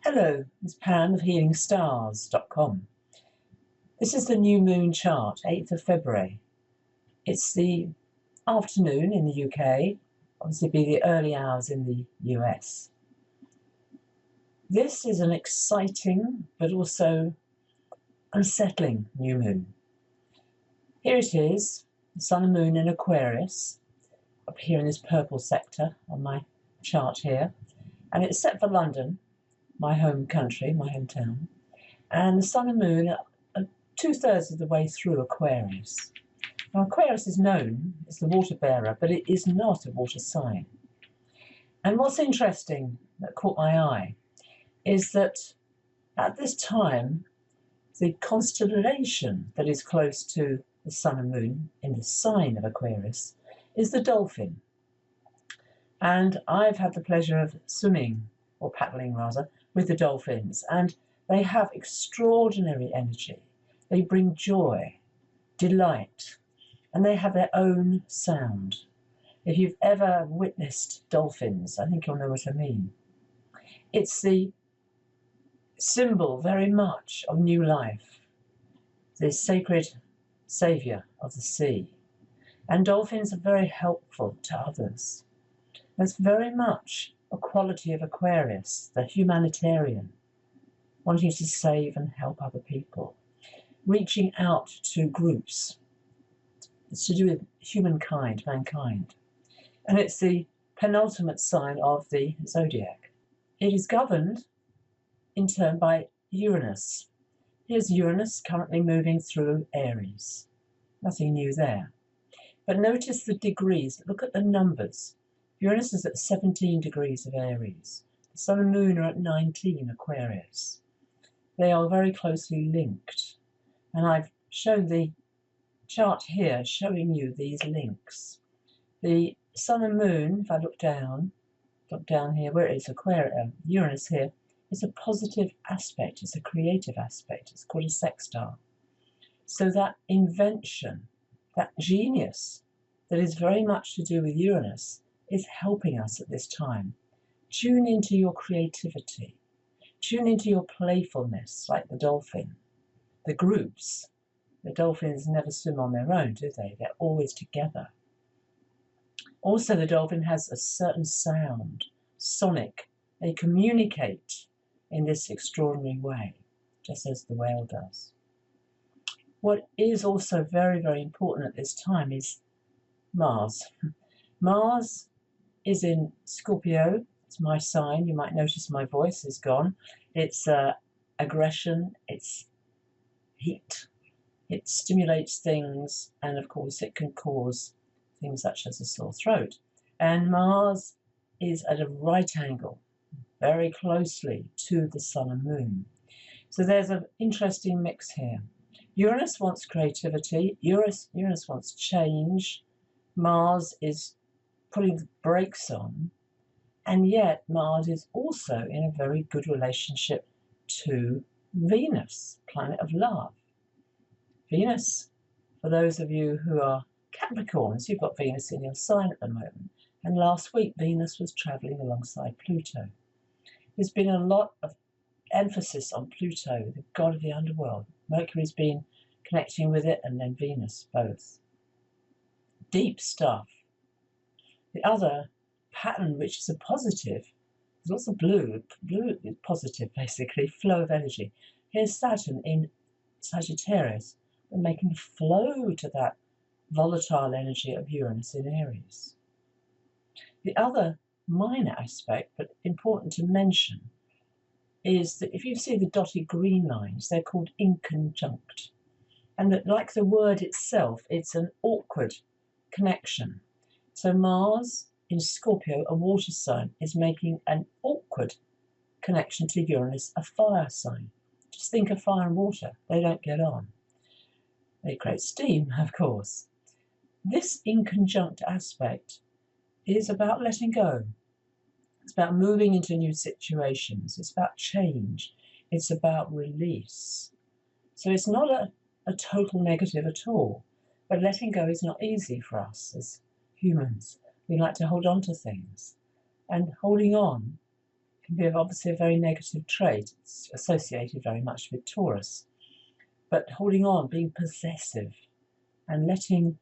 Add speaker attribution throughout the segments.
Speaker 1: Hello, it's Pam of HealingStars.com. This is the new moon chart, 8th of February. It's the afternoon in the UK, obviously be the early hours in the US. This is an exciting but also unsettling new moon. Here it is, the sun and moon in Aquarius, up here in this purple sector on my chart here, and it's set for London, my home country, my hometown, and the sun and moon are 2/3 of the way through Aquarius. Now, Aquarius is known as the water bearer, but it is not a water sign. And what's interesting that caught my eye is that at this time, the constellation that is close to the sun and moon in the sign of Aquarius is the Dolphin. And I've had the pleasure of swimming, or paddling rather, with the dolphins, and they have extraordinary energy. They bring joy, delight, and they have their own sound. If you've ever witnessed dolphins, I think you'll know what I mean. It's the symbol very much of new life, the sacred saviour of the sea. And dolphins are very helpful to others. That's very much a quality of Aquarius, the humanitarian, wanting to save and help other people, reaching out to groups. It's to do with humankind, mankind. And it's the penultimate sign of the zodiac. It is governed in turn by Uranus. Here's Uranus currently moving through Aries. Nothing new there. But notice the degrees, look at the numbers. Uranus is at 17 degrees of Aries. The sun and moon are at 19 Aquarius. They are very closely linked. And I've shown the chart here showing you these links. The sun and moon, if I look down here where it is Aquarius, Uranus here, is a positive aspect. It's a creative aspect. It's called a sextile. So that invention, that genius that is very much to do with Uranus, is helping us at this time. Tune into your creativity. Tune into your playfulness, like the dolphin. The groups. The dolphins never swim on their own, do they? They're always together. Also, the dolphin has a certain sound, sonic. They communicate in this extraordinary way, just as the whale does. What is also very, very important at this time is Mars. Mars is in Scorpio. It's my sign. You might notice my voice is gone. It's aggression, it's heat, it stimulates things, and of course it can cause things such as a sore throat. And Mars is at a right angle, very closely to the sun and moon. So there's an interesting mix here. Uranus wants creativity, Uranus wants change, Mars is putting the brakes on, and yet Mars is also in a very good relationship to Venus, planet of love. Venus, for those of you who are Capricorns, you've got Venus in your sign at the moment, and last week Venus was travelling alongside Pluto. There's been a lot of emphasis on Pluto, the god of the underworld. Mercury's been connecting with it, and then Venus, both. Deep stuff. The other pattern, which is a positive, there's lots of blue. Blue is positive, basically, flow of energy. Here's Saturn in Sagittarius, and making flow to that volatile energy of Uranus in Aries. The other minor aspect, but important to mention, is that if you see the dotted green lines, they're called inconjunct. And that, like the word itself, it's an awkward connection. So Mars in Scorpio, a water sign, is making an awkward connection to Uranus, a fire sign. Just think of fire and water. They don't get on. They create steam, of course. This inconjunct aspect is about letting go. It's about moving into new situations. It's about change. It's about release. So it's not a total negative at all. But letting go is not easy for us as humans. We like to hold on to things. And holding on can be obviously a very negative trait. It's associated very much with Taurus. But holding on, being possessive, and letting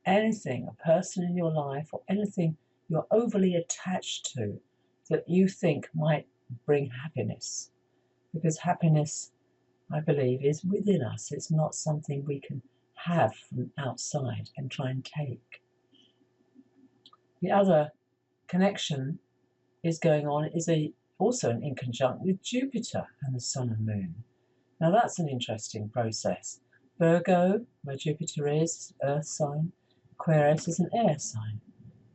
Speaker 1: anything, a person in your life or anything you're overly attached to that you think might bring happiness. Because happiness, I believe, is within us. It's not something we can have from outside and try and take. The other connection is going on is also in conjunct with Jupiter and the Sun and Moon. Now that's an interesting process. Virgo, where Jupiter is, earth sign. Aquarius is an air sign.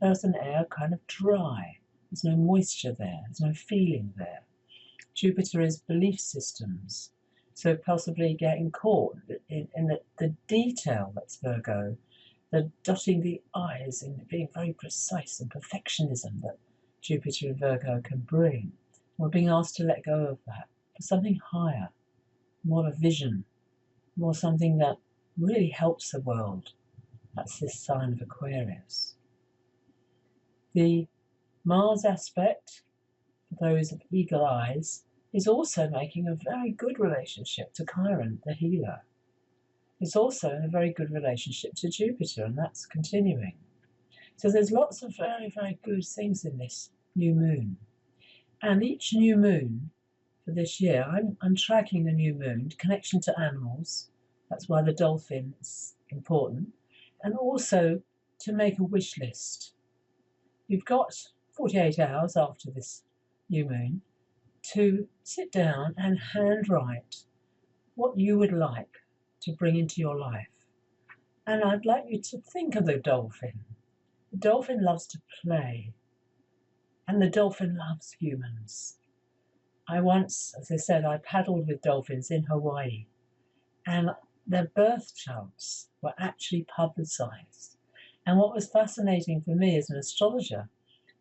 Speaker 1: Earth and air kind of dry. There's no moisture there. There's no feeling there. Jupiter is belief systems. So possibly getting caught in the detail that's Virgo, the dotting the I's and being very precise and perfectionism that Jupiter and Virgo can bring. We're being asked to let go of that for something higher, more of a vision, more something that really helps the world. That's this sign of Aquarius. The Mars aspect, for those of eagle eyes, is also making a very good relationship to Chiron, the healer. It's also in a very good relationship to Jupiter, and that's continuing. So there's lots of very, very good things in this new moon. And each new moon for this year, I'm tracking the new moon, connection to animals. That's why the dolphin is important. And also to make a wish list. You've got 48 hours after this new moon to sit down and handwrite what you would like to bring into your life. And I'd like you to think of the dolphin. The dolphin loves to play, and the dolphin loves humans. I once, as I said, I paddled with dolphins in Hawaii, and their birth charts were actually publicized. And what was fascinating for me as an astrologer,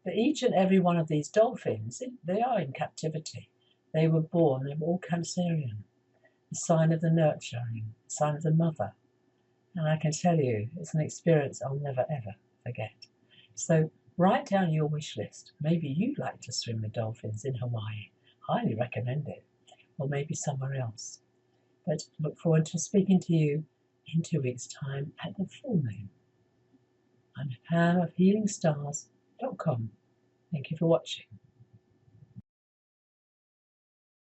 Speaker 1: that each and every one of these dolphins, they are in captivity. They were born, they were all Cancerian, the sign of the nurturing, the sign of the mother. And I can tell you, it's an experience I'll never ever forget. So write down your wish list. Maybe you'd like to swim with dolphins in Hawaii. Highly recommend it. Or maybe somewhere else. But look forward to speaking to you in 2 weeks' time at the full moon. I'm Pam of HealingStars.com. Thank you for watching.